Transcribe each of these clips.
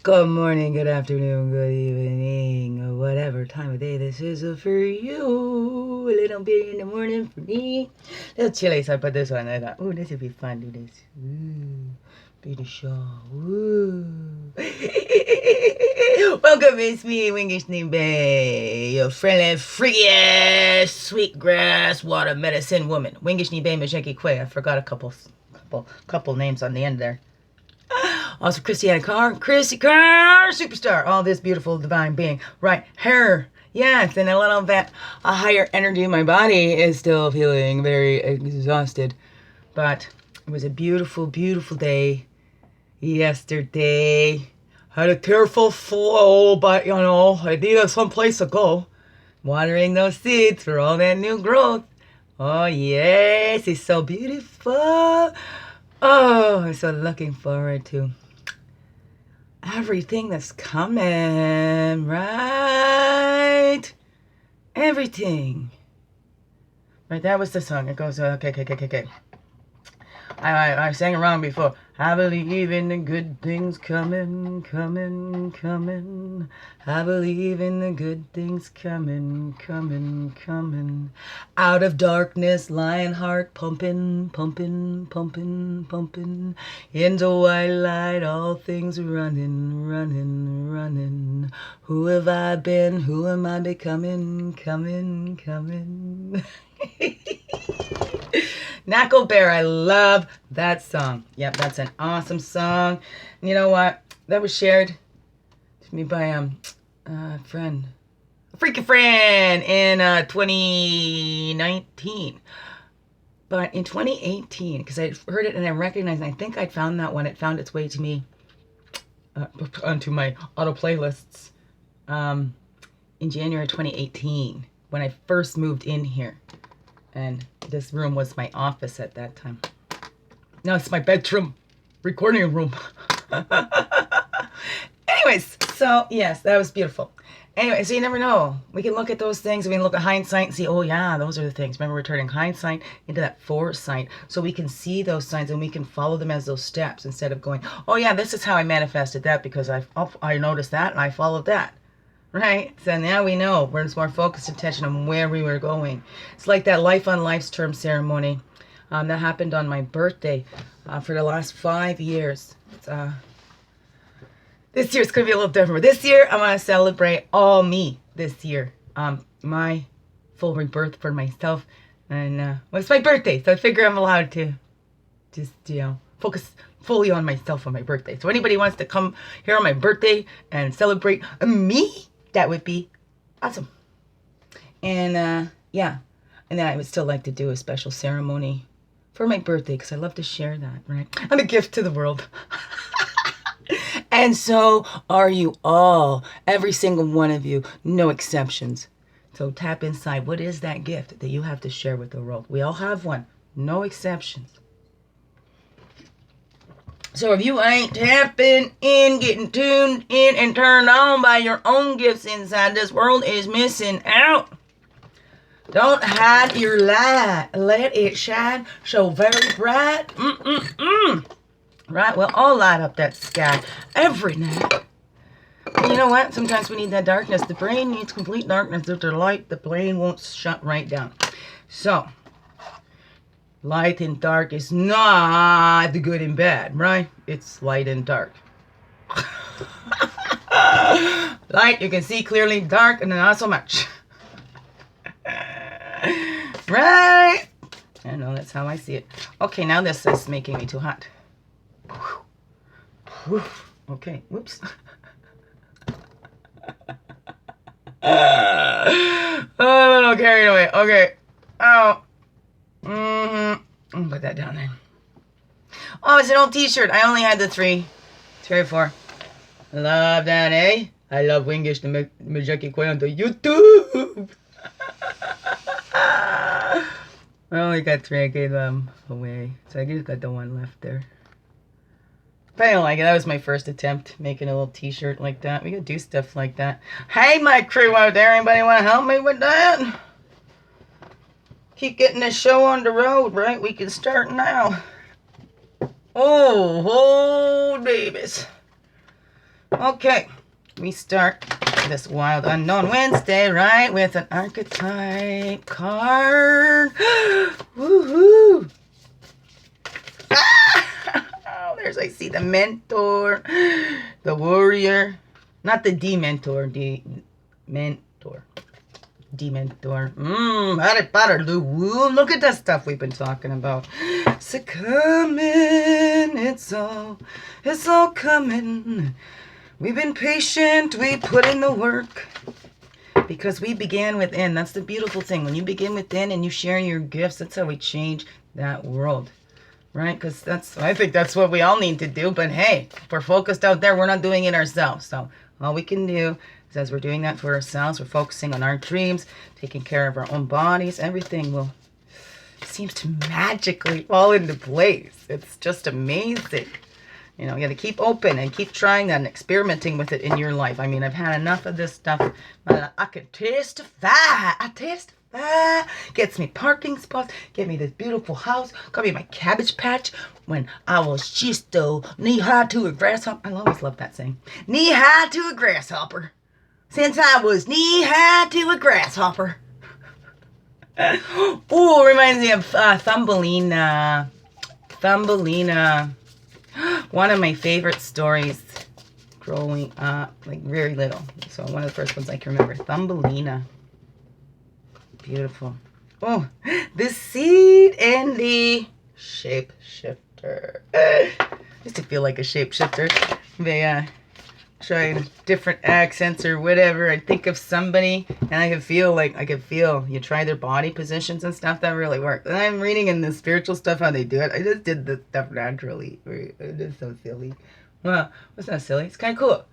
Good morning, good afternoon, good evening, or whatever time of day this is for you. A little bit in the morning for me. A little chilly, so I put this on. I thought, ooh, this would be fun. Do this. Ooh, be the show. Ooh. Welcome, it's me, Untitled, your friendly, freaky ass, sweetgrass, water medicine woman. Untitled Chapter. I forgot a couple names on the end there. Also, Chrissy Carr, superstar, all this beautiful divine being right here. Yes, and a little bit a higher energy. My body is still feeling very exhausted, but it was a beautiful, beautiful day yesterday. Had a tearful flow, but I needed someplace to go. Watering those seeds for all that new growth. Oh, yes, it's so beautiful. Oh, I'm so looking forward to everything that's coming, right? Everything. Right, that was the song. It goes, okay. I sang it wrong before. I believe in the good things coming. I believe in the good things coming. Out of darkness, lion heart pumping. Into white light, all things running. Who have I been? Who am I becoming? Coming. Knuckle Bear, I love that song. Yep, that's an awesome song. And you know what? That was shared to me by a freaking friend in 2019. But in 2018, because I heard it and I recognized, and I think I'd found that one. It found its way to me onto my auto playlists in January 2018 when I first moved in here. And this room was my office at that time. Now it's my bedroom, recording room. Anyways, so yes, that was beautiful. Anyway, so you never know. We can look at those things. We can look at hindsight and see, oh yeah, those are the things. Remember, we're turning hindsight into that foresight. So we can see those signs and we can follow them as those steps instead of going, oh yeah, this is how I manifested that because I noticed that and I followed that. Right? So now we know. We're just more focused attention on where we were going. It's like that Life on Life's Term ceremony that happened on my birthday for the last 5 years. This year it's going to be a little different. But this year I'm going to celebrate all me this year. My full rebirth for myself. And well, it's my birthday, so I figure I'm allowed to just, focus fully on myself on my birthday. So anybody wants to come here on my birthday and celebrate me, that would be awesome. And yeah, and then I would still like to do a special ceremony for my birthday because I love to share that, right? I'm a gift to the world. And so are you all, every single one of you, no exceptions. So tap inside. What is that gift that you have to share with the world? We all have one, no exceptions. So if you ain't tapping in, getting tuned in, and turned on by your own gifts inside, this world is missing out. Don't hide your light. Let it shine so very bright. Right? We'll all light up that sky every night. And you know what? Sometimes we need that darkness. The brain needs complete darkness. If there's light, the brain won't shut right down. So light and dark is not the good and bad, right? It's light and dark. Light, you can see clearly. Dark, and not so much. Right? I know, that's how I see it. Okay, now this is making me too hot. Okay, whoops. Oh, a little carried away. Okay. Oh. I'll put that down there. Oh, it's an old t-shirt. I only had the 3 or 4. Love that, eh? I love Wingish the Majaki Koi on the YouTube. I only got 3. I gave them away. So I just got the 1 left there. But I don't like it. That was my first attempt making a little t-shirt like that. We could do stuff like that. Hey, my crew out there. Anybody want to help me with that? Keep getting this show on the road, right? We can start now. Oh, babies. Okay, we start this Wild Unknown Wednesday, right, with an archetype card. Woohoo! Ah! Oh, I see the mentor, the warrior, not the dementor, mentor. Dementor. Look at that stuff we've been talking about. It's coming. It's all coming. We've been patient. We put in the work because we began within. That's the beautiful thing. When you begin within and you share your gifts, that's how we change that world. Right? Because I think that's what we all need to do. But hey, if we're focused out there, we're not doing it ourselves. So all we can do is, as we're doing that for ourselves, we're focusing on our dreams, taking care of our own bodies, everything seems to magically fall into place. It's just amazing. You know, you got to keep open and keep trying that and experimenting with it in your life. I mean, I've had enough of this stuff. But I can testify. Gets me parking spots. Get me this beautiful house. Got me my cabbage patch when I was just knee high to a grasshopper. I always love that saying. Knee high to a grasshopper. Since I was knee high to a grasshopper. Oh, reminds me of Thumbelina. One of my favorite stories growing up, like very little. So one of the first ones I can remember. Thumbelina. Beautiful. Oh, the seed and the shapeshifter. I used to feel like a shapeshifter. They trying different accents or whatever. I'd think of somebody and I could feel you try their body positions and stuff. That really worked. And I'm reading in the spiritual stuff how they do it. I just did this stuff naturally. It is so silly. Well, it's not silly. It's kind of cool.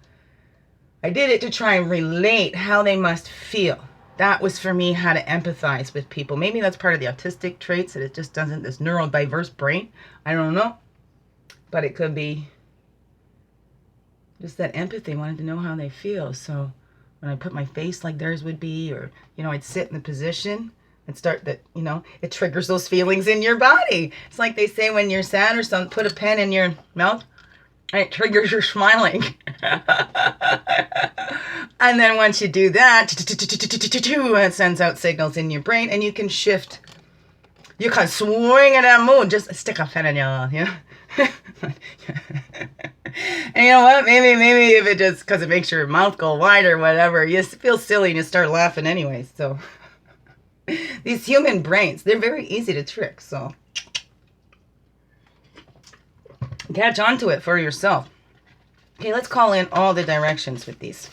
I did it to try and relate how they must feel. That was for me how to empathize with people. Maybe that's part of the autistic traits, that it just doesn't, this neurodiverse brain. I don't know. But it could be just that empathy, wanted to know how they feel. So when I put my face like theirs would be, or, you know, I'd sit in the position and start that, you know, it triggers those feelings in your body. It's like they say when you're sad or something, put a pen in your mouth and it triggers your smiling. And then once you do that, it sends out signals in your brain and you can shift. You can swing in that mood. Just stick a pen in your, you know. And you know what? Maybe if it just, because it makes your mouth go wide or whatever, you feel silly and you start laughing anyway. So these human brains, they're very easy to trick. So catch on to it for yourself. Okay, let's call in all the directions with these.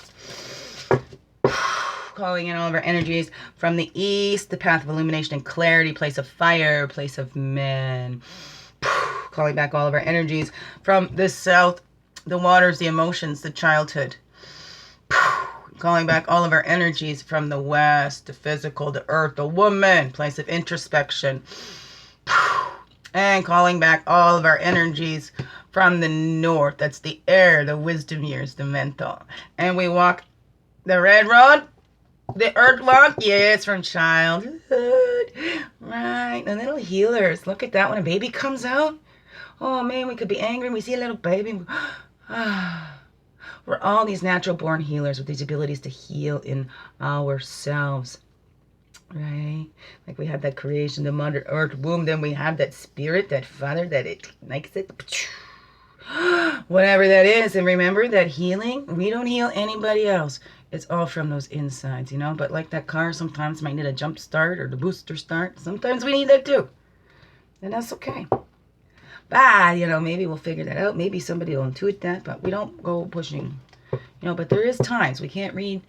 Calling in all of our energies from the east, the path of illumination and clarity, place of fire, place of men. Calling back all of our energies from the south, the waters, the emotions, the childhood. Calling back all of our energies from the west, the physical, the earth, the woman, place of introspection. And calling back all of our energies from the north, that's the air, the wisdom years, the mental. And we walk the red road, the earth walk, yes, from childhood. Right, the little healers. Look at that when a baby comes out. Oh man, we could be angry and we see a little baby. We're all these natural born healers with these abilities to heal in ourselves. Right? Like we have that creation, the mother earth womb, then we have that spirit, that father, that it likes it. Whatever that is. And remember that healing, we don't heal anybody else. It's all from those insides, you know. But like that car, sometimes might need a jump start or the booster start. Sometimes we need that too. And that's okay. But, you know, maybe we'll figure that out. Maybe somebody will intuit that, but we don't go pushing. You know, but there is times we can't read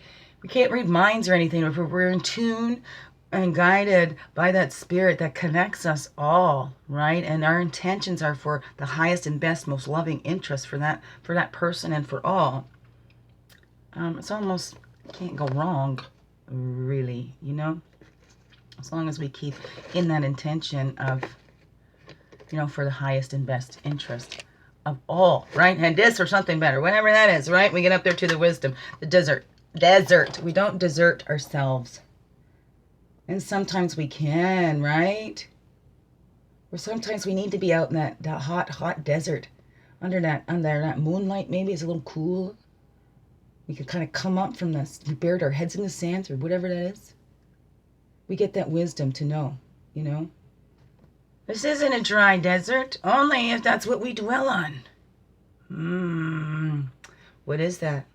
minds or anything. If we're in tune and guided by that spirit that connects us all, right? And our intentions are for the highest and best, most loving interest for that person and for all. It's almost can't go wrong, really, you know, as long as we keep in that intention of, you know, for the highest and best interest of all, right? And this or something better, whatever that is, right? We get up there to the wisdom, the desert. We don't desert ourselves. And sometimes we can, right? Or sometimes we need to be out in that hot desert under that moonlight. Maybe it's a little cool. We can kind of come up from this. We buried our heads in the sand or whatever that is. We get that wisdom to know, you know. This isn't a dry desert, only if that's what we dwell on. What is that?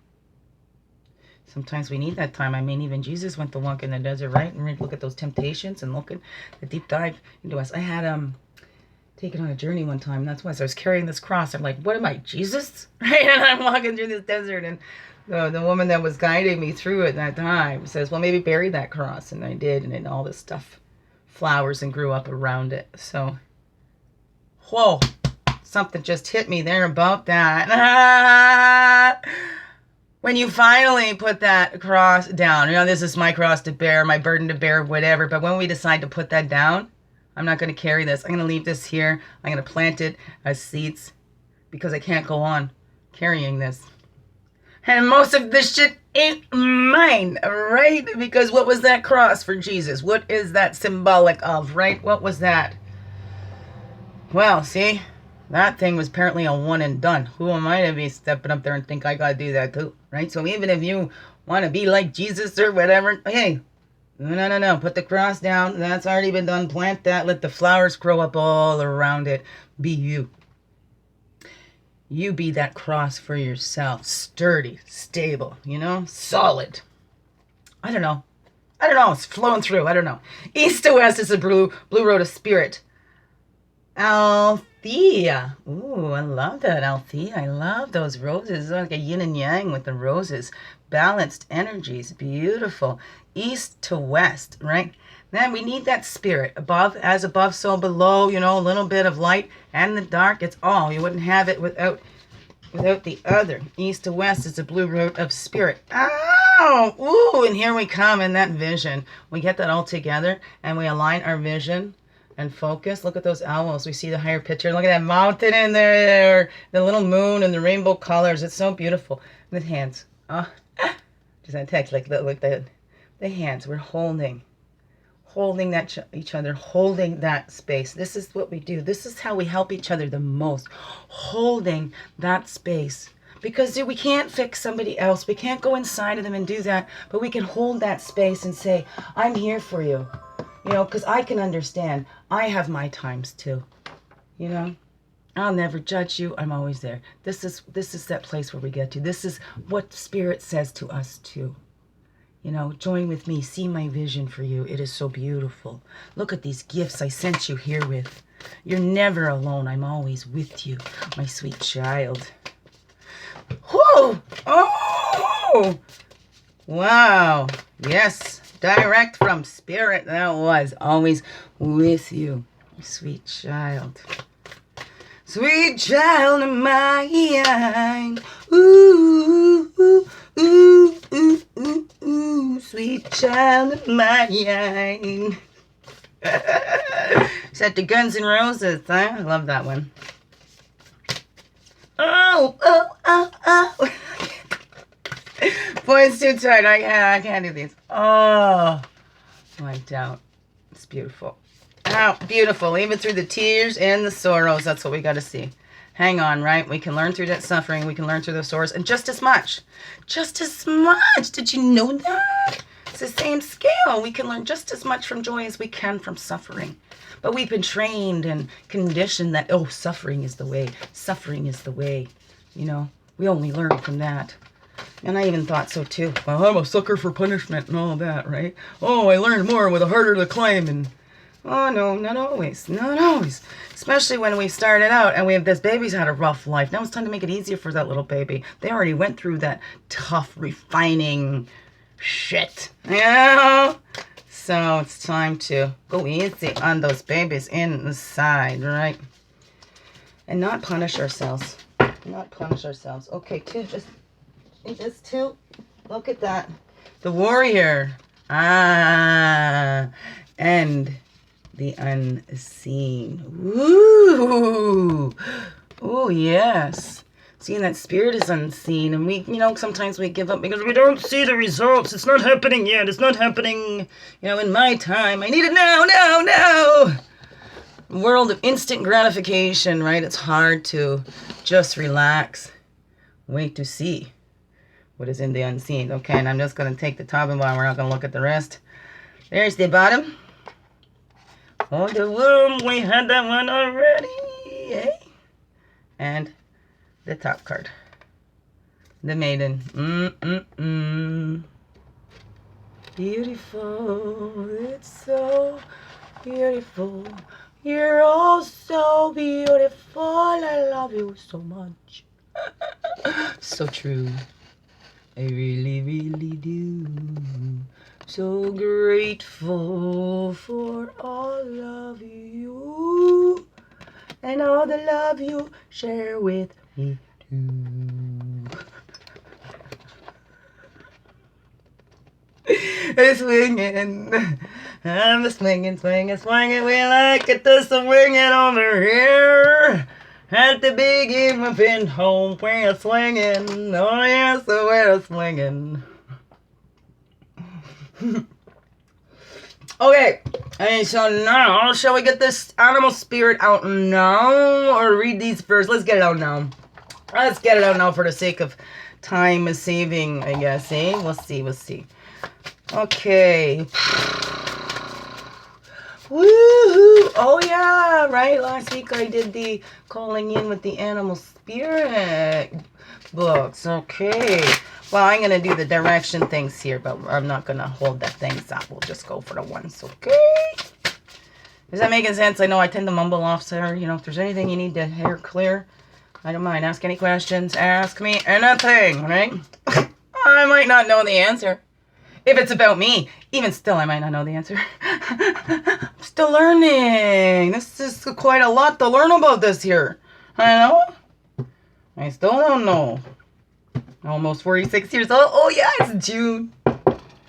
Sometimes we need that time. I mean, even Jesus went to walk in the desert, right? And look at those temptations and look at the deep dive into us. I had taken on a journey one time. And that's why I was carrying this cross. I'm like, what am I, Jesus? Right? And I'm walking through this desert, and the woman that was guiding me through it that time says, well, maybe bury that cross. And I did, and then all this stuff, flowers, and grew up around it. So, whoa, something just hit me there about that. When you finally put that cross down, you know, this is my cross to bear, my burden to bear, whatever. But when we decide to put that down, I'm not going to carry this. I'm going to leave this here. I'm going to plant it as seeds because I can't go on carrying this. And most of this shit ain't mine, right? Because what was that cross for Jesus? What is that symbolic of, right? What was that? Well, see, that thing was apparently a one and done. Who am I to be stepping up there and think I got to do that too, right? So even if you want to be like Jesus or whatever, hey, no. Put the cross down. That's already been done. Plant that. Let the flowers grow up all around it. Be you. You be that cross for yourself. Sturdy, stable, you know, solid. I don't know. It's flowing through. I don't know. East to west is a blue road of spirit. Althea. Ooh, I love that, Althea. I love those roses. It's like a yin and yang with the roses. Balanced energies. Beautiful. East to west, right? Then we need that spirit. Above, as above, so below, you know, a little bit of light and the dark. It's all. You wouldn't have it without the other. East to west is the blue road of spirit. Ow! Ooh, and here we come in that vision. We get that all together and we align our vision and focus. Look at those owls. We see the higher picture. Look at that mountain in there. The little moon and the rainbow colors. It's so beautiful. With hands. Oh, just that text like that. The hands. We're holding that each other, holding that space. This is what we do. This is how we help each other the most. Holding that space. Because we can't fix somebody else. We can't go inside of them and do that. But we can hold that space and say, I'm here for you. You know, because I can understand. I have my times too. You know, I'll never judge you. I'm always there. This is that place where we get to. This is what Spirit says to us too. You know, join with me. See my vision for you. It is so beautiful. Look at these gifts I sent you here with. You're never alone. I'm always with you, my sweet child. Whoa! Oh! Wow. Yes. Direct from Spirit. That was always with you, sweet child. Sweet child of mine. Ooh, ooh, ooh, ooh, ooh, ooh. Sweet child of mine. Set to Guns N' Roses, huh? I love that one. Oh. Boy, it's too tight. I can't do these. Oh, wiped out. It's beautiful. Oh, beautiful. Even through the tears and the sorrows. That's what we got to see. Hang on, right? We can learn through that suffering. We can learn through those sorrows. And just as much. Just as much. Did you know that? It's the same scale. We can learn just as much from joy as we can from suffering. But we've been trained and conditioned that, oh, suffering is the way. Suffering is the way. You know, we only learn from that. And I even thought so too. Well, I'm a sucker for punishment and all that, right? Oh, I learned more with a harder to climb. And oh, no, not always. Not always. Especially when we started out and this baby's had a rough life. Now it's time to make it easier for that little baby. They already went through that tough, refining shit. You know? So it's time to go easy on those babies inside, right? And not punish ourselves. Not punish ourselves. Okay, just two. Look at that. The warrior. And the unseen. Woo! Oh, yes. Seeing that Spirit is unseen. And we, you know, sometimes we give up because we don't see the results. It's not happening yet. It's not happening, you know, in my time. I need it now, now. World of instant gratification, right? It's hard to just relax. Wait to see. what is in the unseen. Okay, and I'm just going to take the top and bottom. We're not going to look at the rest. There's the bottom. Oh, the womb, we had that one already. Eh? And the top card. The maiden. Beautiful. It's so beautiful. You're all so beautiful. I love you so much. So true. I really, really do. So grateful for all of you and all the love you share with me too. Swinging, I'm swinging, swinging, swinging. We like it to swing it over here. At the big event home, we're swinging. Oh yes, we're swinging. Okay, and so now, shall we get this animal spirit out now, or read these first? Let's get it out now. Let's get it out now for the sake of time saving, I guess, eh? We'll see, we'll see. Okay. Woohoo! Oh yeah, right. Last week I did the calling in with the animal spirit books. Okay. Well, I'm gonna do the direction things here, but I'm not gonna hold that things up. We'll just go for the ones. Okay. Is that making sense? I know I tend to mumble off, sir. You know, if there's anything you need to hear clear, I don't mind. Ask any questions. Ask me anything, right? I might not know the answer. If it's about me, even still, I might not know the answer. I'm still learning. This is quite a lot to learn about this here. I know. I still don't know. Almost 46 years old. Oh, yeah, it's June.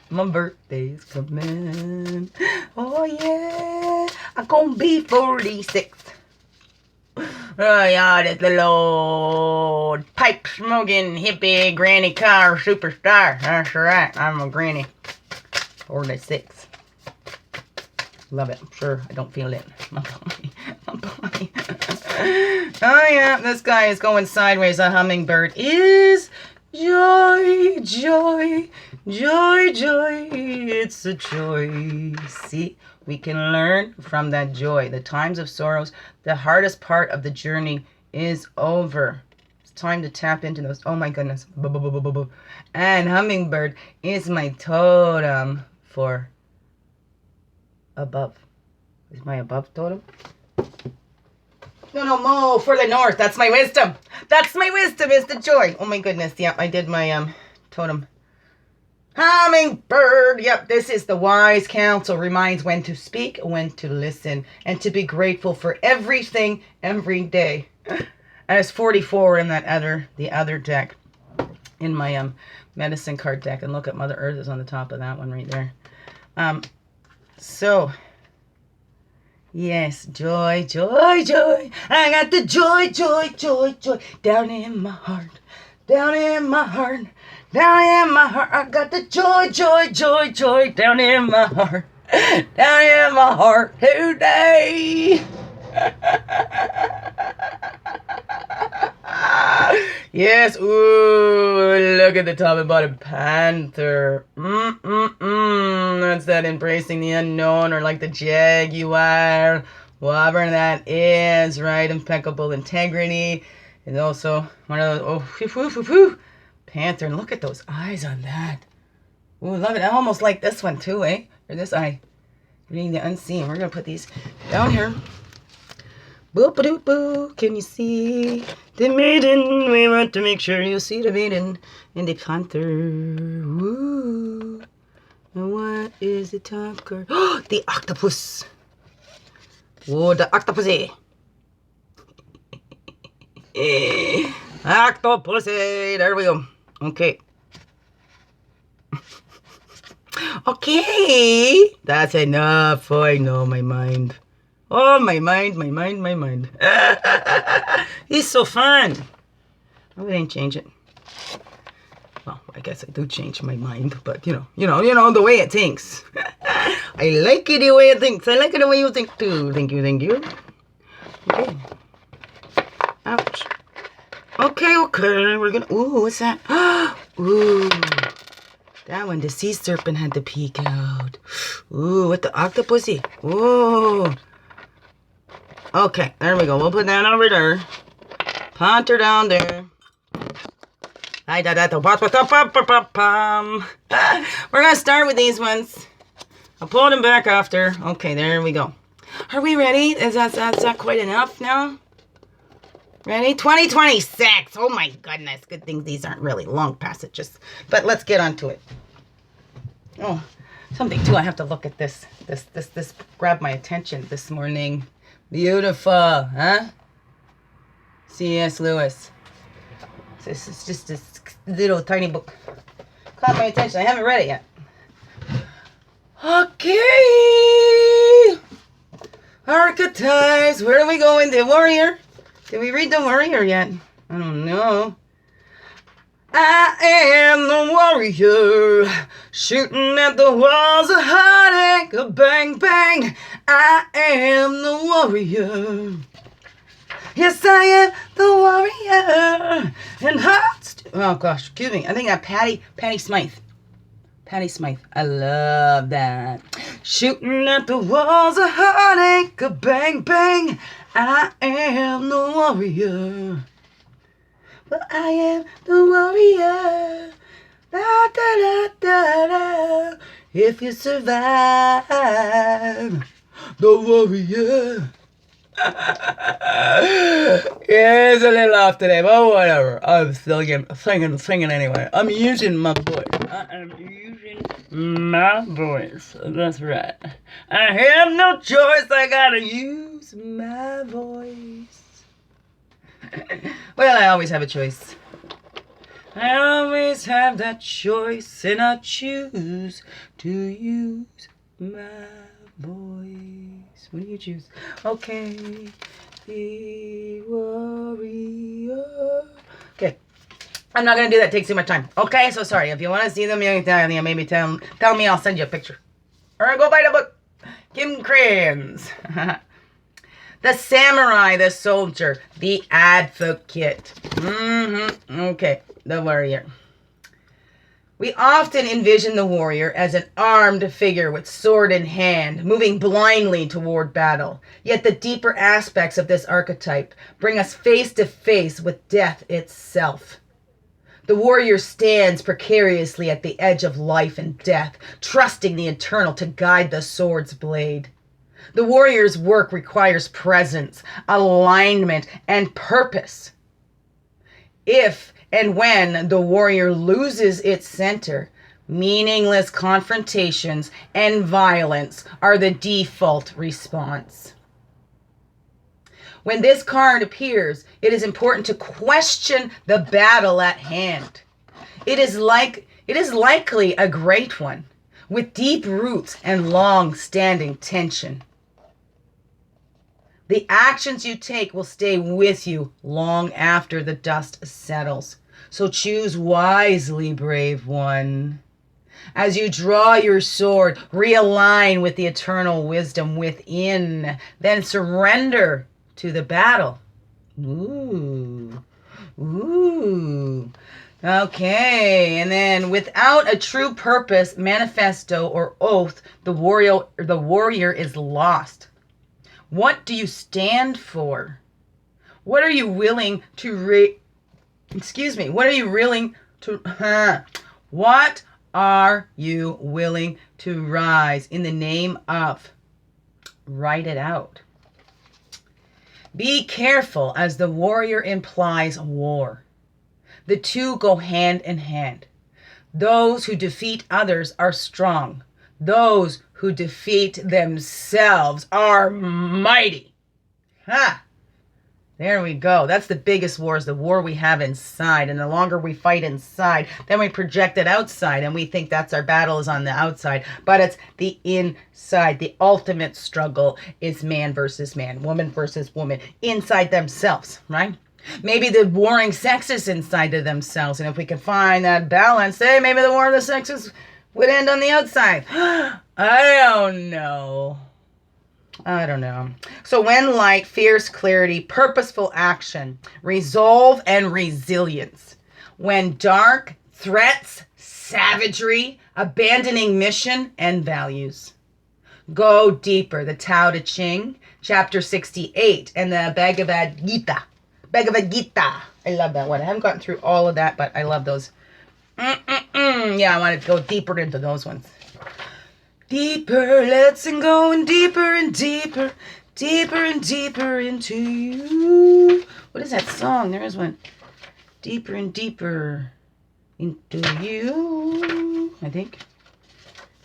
My birthday's coming. Oh, yeah. I'm gonna be 46. Oh, yeah, this little old pipe-smoking, hippie, granny car superstar. That's right, I'm a granny. 46. Love it. I'm sure I don't feel it. My body. My body. Oh, yeah, this guy is going sideways. A hummingbird is joy, joy, joy, joy. It's a joy. See? We can learn from that joy. The times of sorrows, the hardest part of the journey is over. It's time to tap into those. Oh my goodness. And hummingbird is my totem for above. Is my above totem? No, Mo, for the north. That's my wisdom. That's my wisdom is the joy. Oh my goodness. Yep, I did my totem. Hummingbird. Yep, this is the wise counsel. Reminds when to speak, when to listen, and to be grateful for everything every day. And it's 44 in the other deck, in my medicine card deck. And look at Mother Earth is on the top of that one right there. So yes, joy, joy, joy. I got the joy, joy, joy, joy down in my heart, down in my heart. Down in my heart, I got the joy, joy, joy, joy down in my heart. Down in my heart today. Yes, ooh, look at the top and bottom. Panther. That's that embracing the unknown, or like the jaguar. Whatever that is, right? Impeccable integrity. And also one of those, Panther, and look at those eyes on that. Ooh, love it. I almost like this one too, eh? Or this eye. Reading the unseen. We're going to put these down here. Boop-a-doop-boo. Can you see the maiden? We want to make sure you see the maiden and the panther. Ooh. And what is the top card? Oh, the octopus. Oh, the octopussy. Octopussy. There we go. Okay. Okay. That's enough. Oh, I know my mind. Oh, my mind. It's so fun. I wouldn't change it. Well, I guess I do change my mind, but you know the way it thinks. I like it the way it thinks. I like it the way you think too. Thank you. Okay. Ouch. Okay, we're gonna. Ooh, what's that? Ooh. That one, the sea serpent had to peek out. Ooh, with the octopussy. Ooh. Okay, there we go. We'll put that over there. Panther down there. We're gonna start with these ones. I'll pull them back after. Okay, there we go. Are we ready? Is that quite enough now? Ready? 2026. Oh my goodness. Good thing these aren't really long passages. But let's get on to it. Oh, something too. I have to look at this. This grabbed my attention this morning. Beautiful, huh? C.S. Lewis. This is just this little tiny book. Caught my attention. I haven't read it yet. Okay. Archetypes. Where do we go in the warrior? Did we read the warrior yet? I don't know. I am the warrior, shooting at the walls of heartache, a bang bang. I am the warrior. Yes, I am the warrior. And hearts. Oh gosh, excuse me. I think that Patty Smythe. Patty Smythe. I love that. Shooting at the walls of heartache, a bang bang. I am the warrior. Well, I am the warrior. Da, da, da, da, da. If you survive, the warrior. Yeah, it's a little off today, but whatever. I'm still singing anyway. I'm using my voice. I am using my voice. That's right. I have no choice. I gotta use my voice. Well, I always have a choice. I always have that choice, and I choose to use my voice. What do you choose? Okay, the warrior. Okay, I'm not gonna do that. It takes too much time. Okay, so sorry. If you want to see them, maybe tell me. I'll send you a picture, or go buy the book. Kim Krans. The samurai, the soldier, the advocate. Okay, the warrior. We often envision the warrior as an armed figure with sword in hand, moving blindly toward battle. Yet the deeper aspects of this archetype bring us face to face with death itself. The warrior stands precariously at the edge of life and death, trusting the eternal to guide the sword's blade. The warrior's work requires presence, alignment, and purpose. If and when the warrior loses its center, meaningless confrontations and violence are the default response. When this card appears, it is important to question the battle at hand. It is likely a great one, with deep roots and long-standing tension. The actions you take will stay with you long after the dust settles. So choose wisely, brave one. As you draw your sword, realign with the eternal wisdom within. Then surrender to the battle. Ooh. Okay, and then without a true purpose, manifesto, or oath, the warrior is lost. What do you stand for? What are you willing to What are you willing to rise in the name of? Write it out. Be careful, as the warrior implies war. The two go hand in hand. Those who defeat others are strong. Those who defeat themselves are mighty. There we go. That's the biggest war, is the war we have inside. And the longer we fight inside, then we project it outside. And we think that's our battle is on the outside. But it's the inside. The ultimate struggle is man versus man, woman versus woman, inside themselves, right? Maybe the warring sexes inside of themselves. And if we can find that balance, maybe the war of the sexes would end on the outside. I don't know. So when light, fierce clarity, purposeful action, resolve, and resilience. When dark, threats, savagery, abandoning mission and values. Go deeper. The Tao Te Ching, chapter 68, and the Bhagavad Gita. Bhagavad Gita. I love that one. I haven't gotten through all of that, but I love those. Yeah, I wanted to go deeper into those ones. Deeper, let's go and deeper and deeper, deeper and deeper into you. What is that song? There is one. Deeper and deeper into you, I think.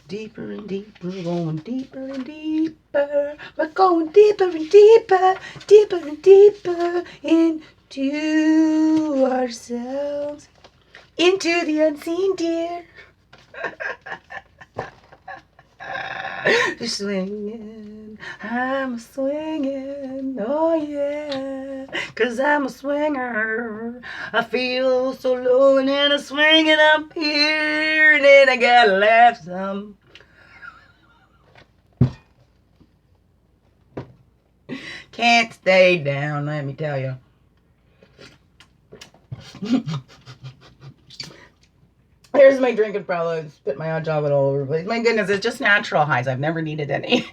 Deeper and deeper, going deeper and deeper. We're going deeper and deeper, deeper and deeper into ourselves, into the unseen, dear. Swinging, I'm swinging, oh yeah, 'cause I'm a swinger. I feel so low and then I'm swinging up here, and then I gotta laugh some. Can't stay down, let me tell you. Here's my drinking problem. I spit my hot chocolate all over the place. My goodness, it's just natural highs. I've never needed any.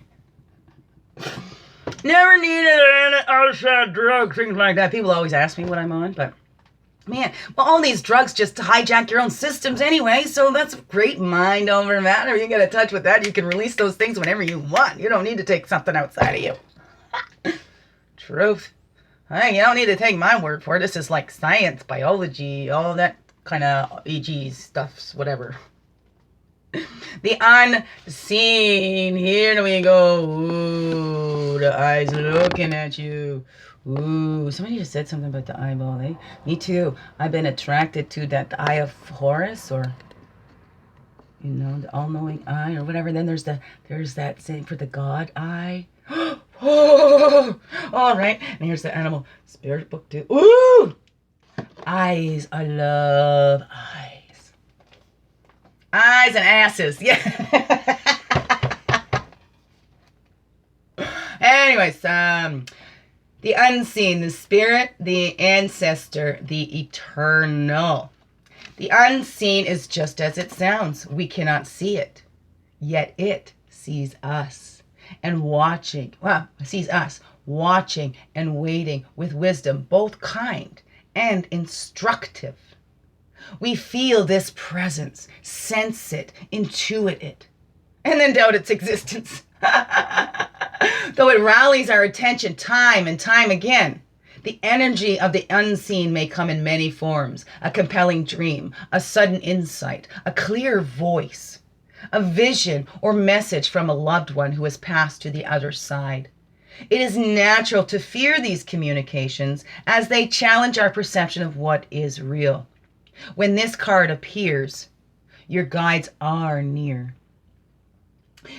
Never needed any outside drugs, things like that. People always ask me what I'm on, but man, well, all these drugs just hijack your own systems anyway, so that's great mind over matter. You get in touch with that, you can release those things whenever you want. You don't need to take something outside of you. Truth. Hey, you don't need to take my word for it. This is like science, biology, all that kind of EG stuffs, whatever. The unseen. Here we go. Ooh, the eyes looking at you. Ooh, somebody just said something about the eyeball, eh? Me too. I've been attracted to that eye of Horus, or you know, the all-knowing eye, or whatever. Then there's that thing for the God eye. Oh, all right. And here's the animal spirit book too. Ooh, eyes. I love eyes. Eyes and asses. Yeah. Anyways, the unseen, the spirit, the ancestor, the eternal. The unseen is just as it sounds. We cannot see it, yet it sees us and watching. Well, sees us watching and waiting with wisdom, both kind and instructive. We feel this presence, sense it, intuit it, and then doubt its existence. Though it rallies our attention time and time again, the energy of the unseen may come in many forms: a compelling dream, a sudden insight, a clear voice, a vision or message from a loved one who has passed to the other side. It is natural to fear these communications as they challenge our perception of what is real. When this card appears, your guides are near.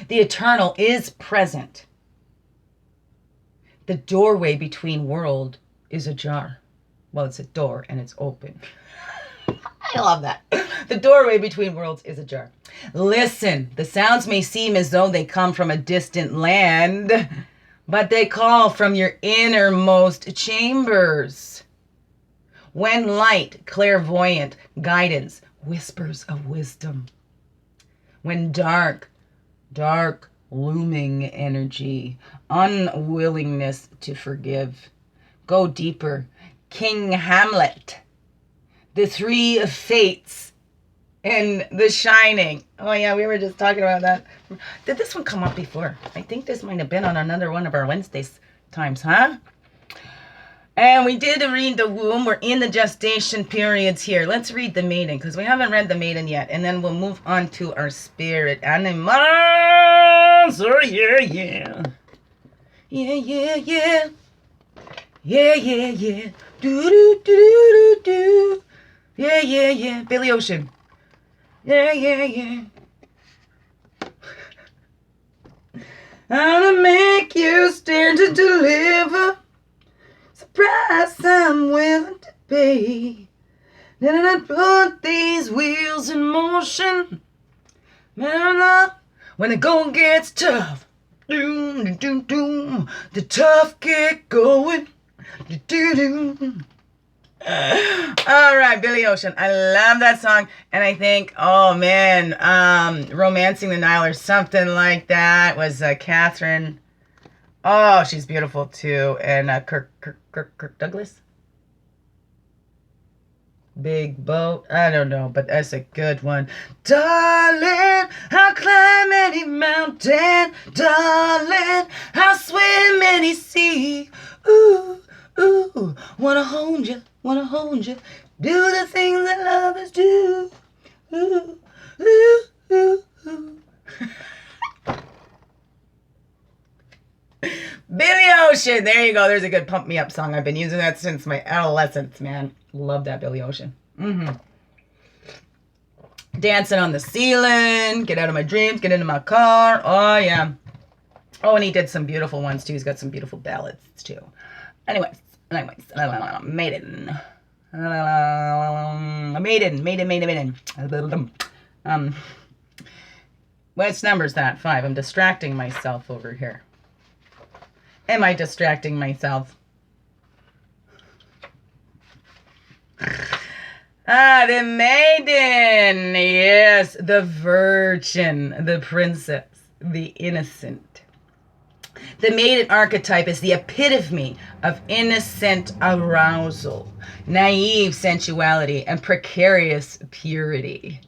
The eternal is present. The doorway between world is ajar. Well, it's a door and it's open. I love that. The doorway between worlds is ajar. Listen, the sounds may seem as though they come from a distant land, but they call from your innermost chambers. When light, clairvoyant guidance, whispers of wisdom. When dark, looming energy, unwillingness to forgive. Go deeper. King Hamlet, the three fates, and The Shining. Oh yeah, we were just talking about that. Did this one come up before? I think this might have been on another one of our Wednesdays times, huh? And we did read the womb. We're in the gestation periods here. Let's read the maiden, because we haven't read the maiden yet. And then we'll move on to our spirit animals. Oh, yeah, yeah. Yeah, yeah, yeah. Yeah, yeah, yeah. Do. Yeah, yeah, yeah. Billy Ocean. Yeah, yeah, yeah. I'll make you stand to deliver. Price I'm willing to pay. Then I put these wheels in motion. Man, when the going gets tough, doom, doom, doom, the tough get going. All right, Billy Ocean. I love that song. And I think, oh man, Romancing the Nile or something like that was Catherine. Oh, she's beautiful too. And Kirk Douglas. Big boat. I don't know, but that's a good one. Darling, I'll climb any mountain. Darling, I'll swim any sea. Ooh, ooh, wanna hold you, wanna hold you. Do the things that lovers do. Ooh, ooh, ooh, ooh. Billy Ocean. There you go. There's a good pump me up song. I've been using that since my adolescence, man. Love that Billy Ocean. Dancing on the ceiling. Get out of my dreams. Get into my car. Oh, yeah. Oh, and he did some beautiful ones, too. He's got some beautiful ballads, too. Anyways. Maiden. Maiden. What number is that? 5. I'm distracting myself over here. Am I distracting myself? The maiden. Yes, the virgin, the princess, the innocent. The maiden archetype is the epitome of innocent arousal, naive sensuality, and precarious purity.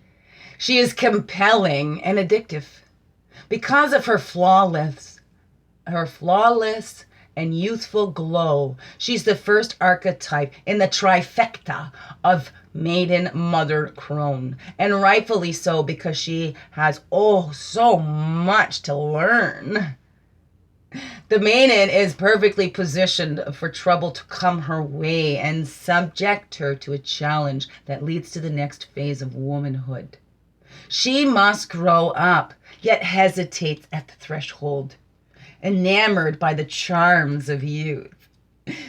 She is compelling and addictive because of her flawless and youthful glow. She's the first archetype in the trifecta of maiden, mother, crone. And rightfully so, because she has, so much to learn. The maiden is perfectly positioned for trouble to come her way and subject her to a challenge that leads to the next phase of womanhood. She must grow up, yet hesitates at the threshold, enamored by the charms of youth.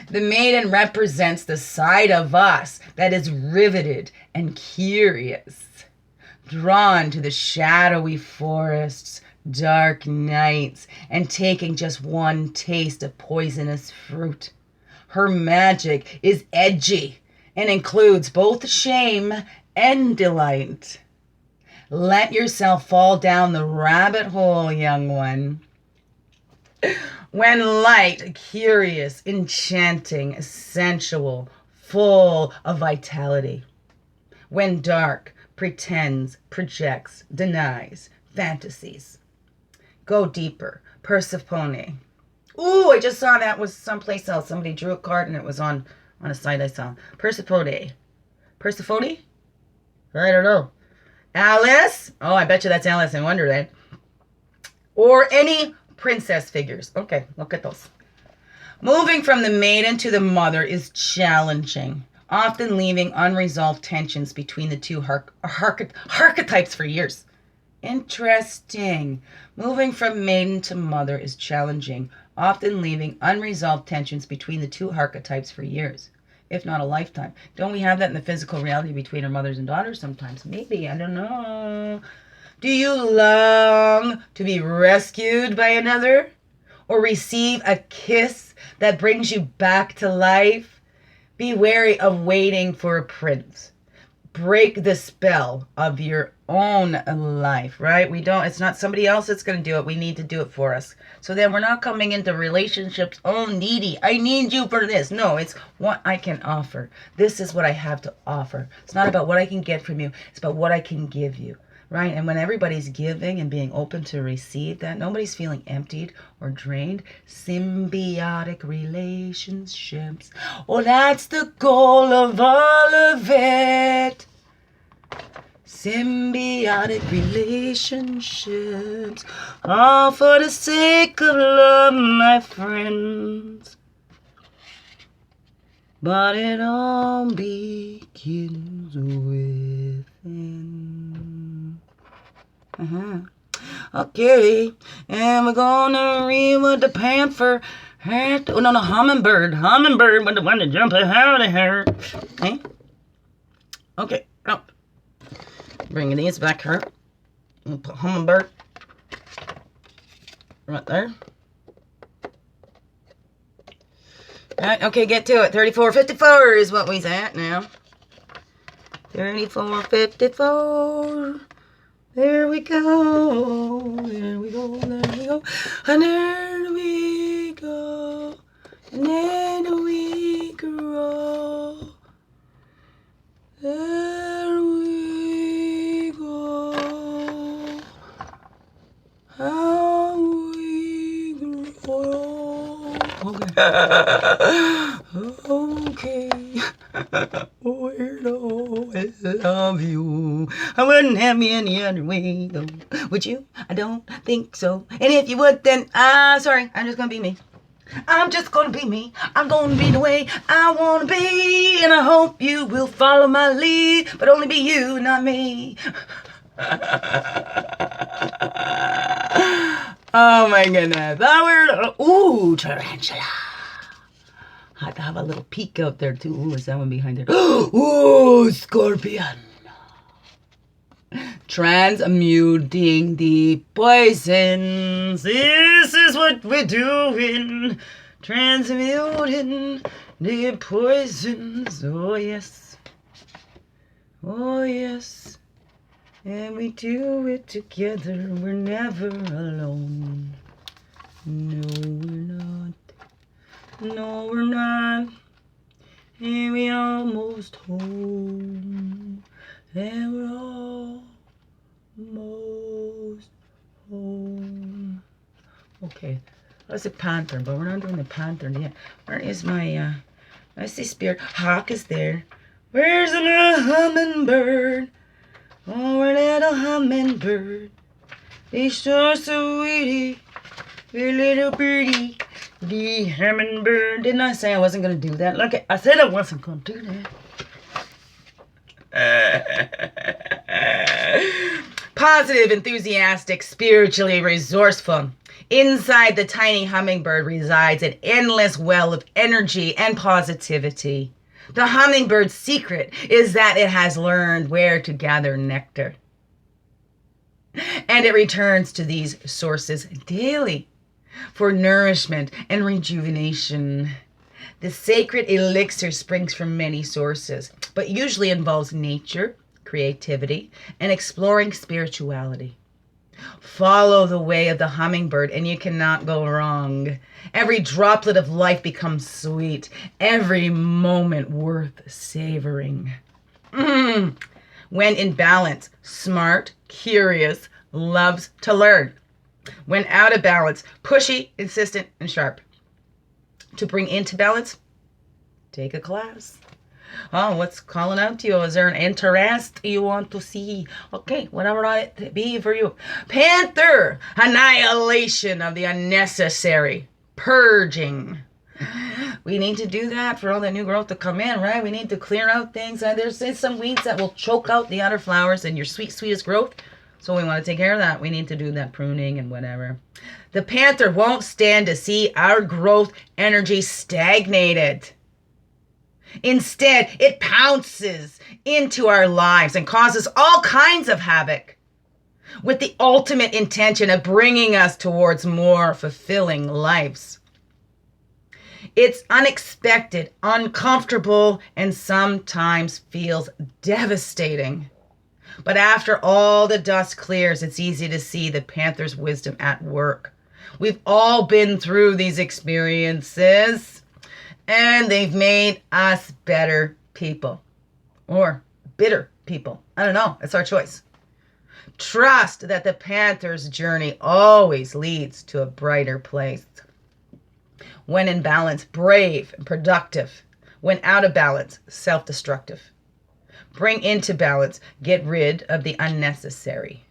The maiden represents the side of us that is riveted and curious, drawn to the shadowy forests, dark nights, and taking just one taste of poisonous fruit. Her magic is edgy and includes both shame and delight. Let yourself fall down the rabbit hole, young one. When light, curious, enchanting, sensual, full of vitality. When dark, pretends, projects, denies, fantasies. Go deeper, Persephone. Ooh, I just saw that was someplace else. Somebody drew a card and it was on a site I saw. Persephone. Persephone? I don't know. Alice? Oh, I bet you that's Alice in Wonderland. Or any princess figures. Okay, look at those. Moving from the maiden to the mother is challenging, often leaving unresolved tensions between the two archetypes for years. Interesting. Moving from maiden to mother is challenging, often leaving unresolved tensions between the two archetypes for years, if not a lifetime. Don't we have that in the physical reality between our mothers and daughters sometimes? Maybe, I don't know. Do you long to be rescued by another? Or receive a kiss that brings you back to life? Be wary of waiting for a prince. Break the spell of your own life, right? It's not somebody else that's going to do it. We need to do it for us. So then we're not coming into relationships, needy. I need you for this. No, it's what I can offer. This is what I have to offer. It's not about what I can get from you. It's about what I can give you. Right? And when everybody's giving and being open to receive that, nobody's feeling emptied or drained. Symbiotic relationships. Oh, that's the goal of all of it. Symbiotic relationships. All for the sake of love, my friends. But it all begins within. Okay, and we're gonna read what the panther had. Oh no, hummingbird. Hummingbird was the one that jumped out of her. Okay. Okay. Oh. Bring these back here. We'll put hummingbird right there. Right, okay, get to it. 34.54 is what we's at now. 34.54. There we go. There we go. There we go. And there we go. And then we grow. There we go. How we grow. Okay. Okay. Weirdo, I love you. I wouldn't have me any other way, though. Would you? I don't think so. And if you would, then, sorry, I'm just gonna be me. I'm just gonna be me. I'm gonna be the way I wanna be. And I hope you will follow my lead. But only be you, not me. Oh my goodness. Ooh, tarantula. Had to have a little peek out there too. Ooh, is that one behind there? Ooh, scorpion. Transmuting the poisons. This is what we're doing. Transmuting the poisons. Oh, yes. Oh, yes. And we do it together. We're never alone. No, we're not. No, we're not. And we almost home. And we're almost home. Okay, that's a panther, but we're not doing the panther yet. Where is my, I see spirit. Hawk is there. Where's the little hummingbird? Oh, our little hummingbird. He's so sweetie. Your little birdie. The hummingbird. Didn't I say I wasn't going to do that? Look, I said I wasn't going to do that. Positive, enthusiastic, spiritually resourceful. Inside the tiny hummingbird resides an endless well of energy and positivity. The hummingbird's secret is that it has learned where to gather nectar. And it returns to these sources daily for nourishment and rejuvenation. The sacred elixir springs from many sources, but usually involves nature, creativity, and exploring spirituality. Follow the way of the hummingbird and you cannot go wrong. Every droplet of life becomes sweet, every moment worth savoring. When in balance, smart, curious, loves to learn. When out of balance, pushy, insistent, and sharp. To bring into balance, take a class. Oh, what's calling out to you? Is there an interest you want to see? Okay, whatever it be for you. Panther, annihilation of the unnecessary, purging. We need to do that for all the new growth to come in, right? We need to clear out things. There's some weeds that will choke out the other flowers and your sweetest growth. So we want to take care of that. We need to do that pruning and whatever. The panther won't stand to see our growth energy stagnated. Instead, it pounces into our lives and causes all kinds of havoc with the ultimate intention of bringing us towards more fulfilling lives. It's unexpected, uncomfortable, and sometimes feels devastating. But after all the dust clears, it's easy to see the panther's wisdom at work. We've all been through these experiences, and they've made us better people. Or bitter people. I don't know. It's our choice. Trust that the panther's journey always leads to a brighter place. When in balance, brave and productive. When out of balance, self-destructive. Bring into balance. Get rid of the unnecessary.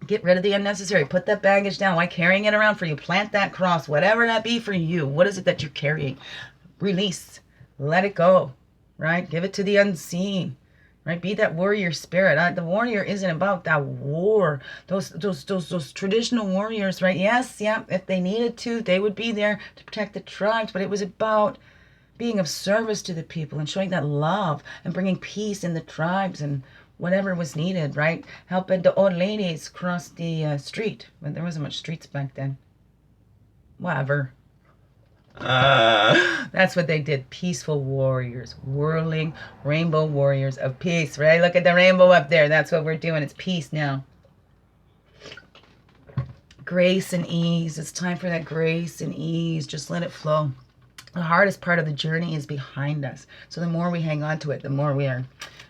Get rid of the unnecessary. Put that baggage down. Why carrying it around for you? Plant that cross. Whatever that be for you. What is it that you're carrying? Release. Let it go. Right? Give it to the unseen. Right? Be that warrior spirit. The warrior isn't about that war. Those traditional warriors, right? Yes, yeah. If they needed to, they would be there to protect the tribes. But it was about being of service to the people and showing that love and bringing peace in the tribes and whatever was needed, right? Helping the old ladies cross the street when there wasn't much streets back then. Whatever. That's what they did. Peaceful warriors, whirling rainbow warriors of peace, right? Look at the rainbow up there. That's what we're doing. It's peace now. Grace and ease. It's time for that grace and ease. Just let it flow. The hardest part of the journey is behind us. So the more we hang on to it, the more we are,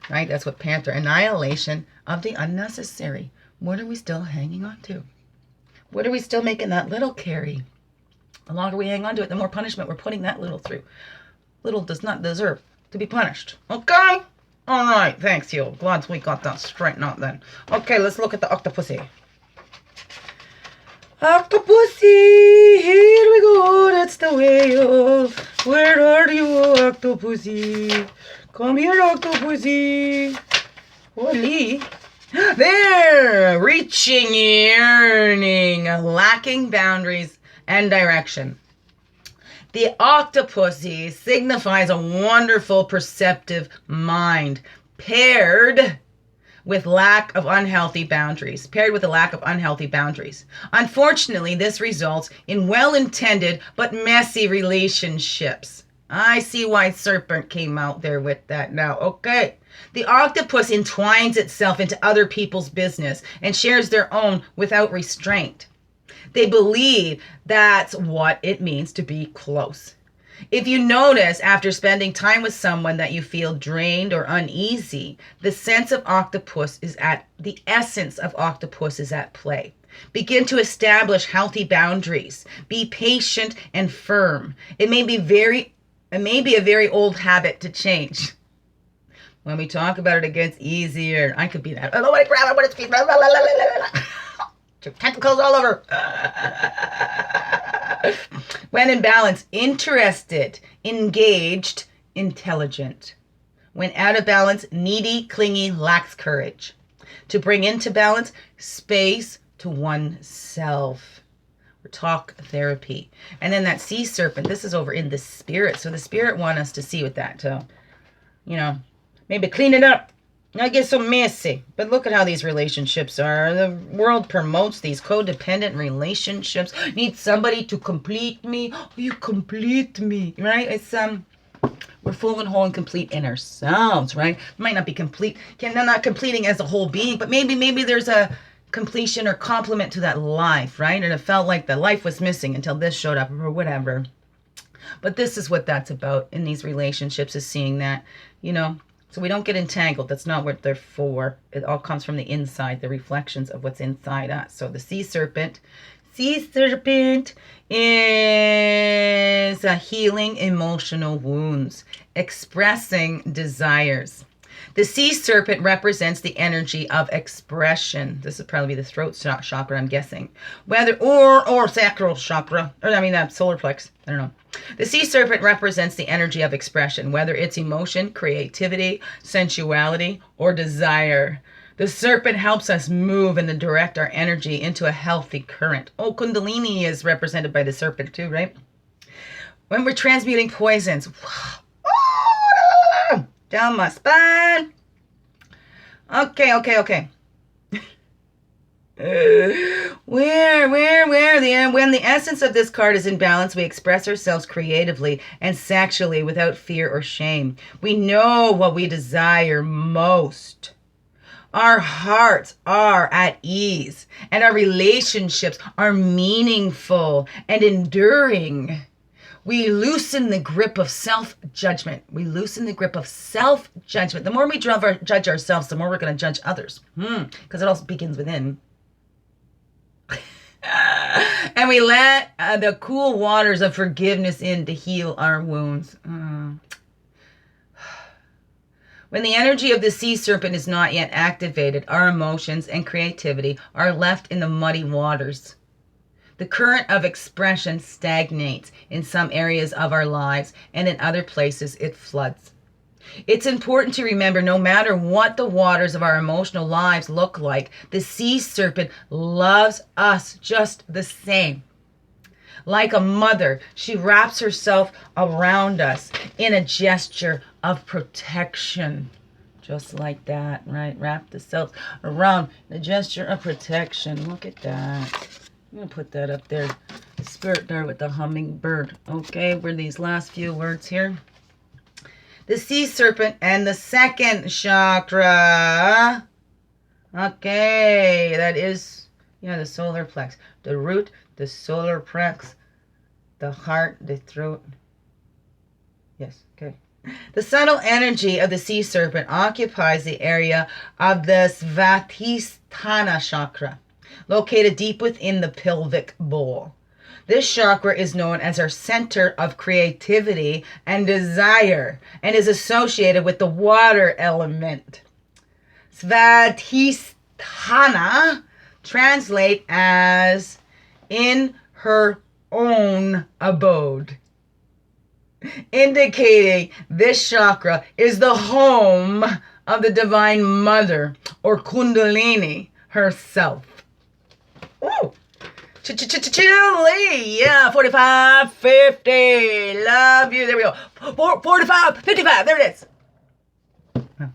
right? That's what Panther. Annihilation of the unnecessary. What are we still hanging on to? What are we still making that little carry? The longer we hang on to it, the more punishment we're putting that little through. Little does not deserve to be punished. Okay? All right. Thanks, you. Glad we got that straightened out then. Okay, let's look at the octopussy. Octopussy, here we go, that's the way of. Where are you, Octopussy? Come here, Octopussy. Holy. There, reaching, yearning, lacking boundaries and direction. The octopussy signifies a wonderful, perceptive mind, paired with lack of unhealthy boundaries. Unfortunately, this results in well-intended but messy relationships. I see why Serpent came out there with that now. Okay. The octopus entwines itself into other people's business and shares their own without restraint. They believe that's what it means to be close. If you notice after spending time with someone that you feel drained or uneasy, the essence of octopus is at play. Begin to establish healthy boundaries. Be patient and firm. It may be a very old habit to change. When we talk about it, it gets easier. I could be that. I don't want to grab it when it's tentacles all over. When in balance, interested, engaged, intelligent. When out of balance, needy, clingy, lacks courage. To bring into balance, space to oneself. Or talk therapy. And then that sea serpent, this is over in the spirit. So the spirit want us to see with that too. You know, maybe clean it up. Not get so messy. But look at how these relationships are. The world promotes these codependent relationships. Need somebody to complete me. Oh, you complete me, right? It's we're full and whole and complete in ourselves, right? Might not be complete. Not completing as a whole being, but maybe there's a completion or complement to that life, right? And it felt like the life was missing until this showed up or whatever. But this is what that's about in these relationships, is seeing that, you know. So we don't get entangled. That's not what they're for. It all comes from the inside, the reflections of what's inside us. So the sea serpent is healing emotional wounds, expressing desires. The sea serpent represents the energy of expression. This would probably be the throat chakra, I'm guessing. Or sacral chakra. Or solar plex. I don't know. The sea serpent represents the energy of expression, whether it's emotion, creativity, sensuality, or desire. The serpent helps us move and direct our energy into a healthy current. Oh, Kundalini is represented by the serpent too, right? When we're transmuting poisons, down my spine. Okay. When the essence of this card is in balance, we express ourselves creatively and sexually without fear or shame. We know what we desire most. Our hearts are at ease, and our relationships are meaningful and enduring. We loosen the grip of self-judgment. The more we judge ourselves, the more we're going to judge others. Because it also begins within. And we let the cool waters of forgiveness in to heal our wounds. When the energy of the sea serpent is not yet activated, our emotions and creativity are left in the muddy waters. The current of expression stagnates in some areas of our lives, and in other places it floods. It's important to remember, no matter what the waters of our emotional lives look like, the sea serpent loves us just the same. Like a mother, she wraps herself around us in a gesture of protection. Just like that, right? Wrap the self around the gesture of protection. Look at that. I'm going to put that up there. Spirit there with the hummingbird. Okay, we're these last few words here. The sea serpent and the second chakra. Okay, that is, yeah, the solar plex. The root, the solar plex, the heart, the throat. Yes, okay. The subtle energy of the sea serpent occupies the area of the Svadhisthana chakra, located deep within the pelvic bowl. This chakra is known as our center of creativity and desire and is associated with the water element. Svadhisthana translate as in her own abode, indicating this chakra is the home of the Divine Mother or Kundalini herself. Ooh. Chilly, yeah, 45, 50, love you, there we go, 45, 55, there it is. Oh,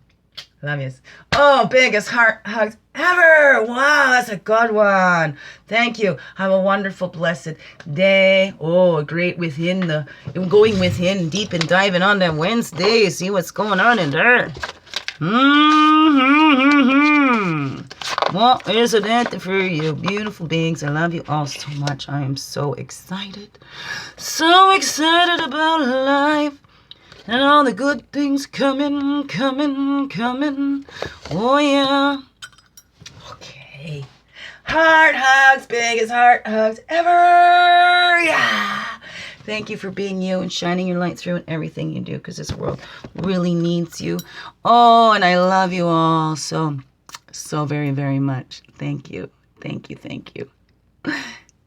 love yous. Oh, biggest heart hugs ever. Wow, that's a good one. Thank you. Have a wonderful, blessed day. Oh, great within going within, deep and diving on that Wednesday, see what's going on in there. What is it for you, beautiful beings? I love you all so much. I am so excited about life and all the good things coming. Oh yeah. Okay. Heart hugs, biggest heart hugs ever. Yeah. Thank you for being you and shining your light through in everything you do, because this world really needs you. Oh, and I love you all so very, very much. Thank you. Thank you. Thank you.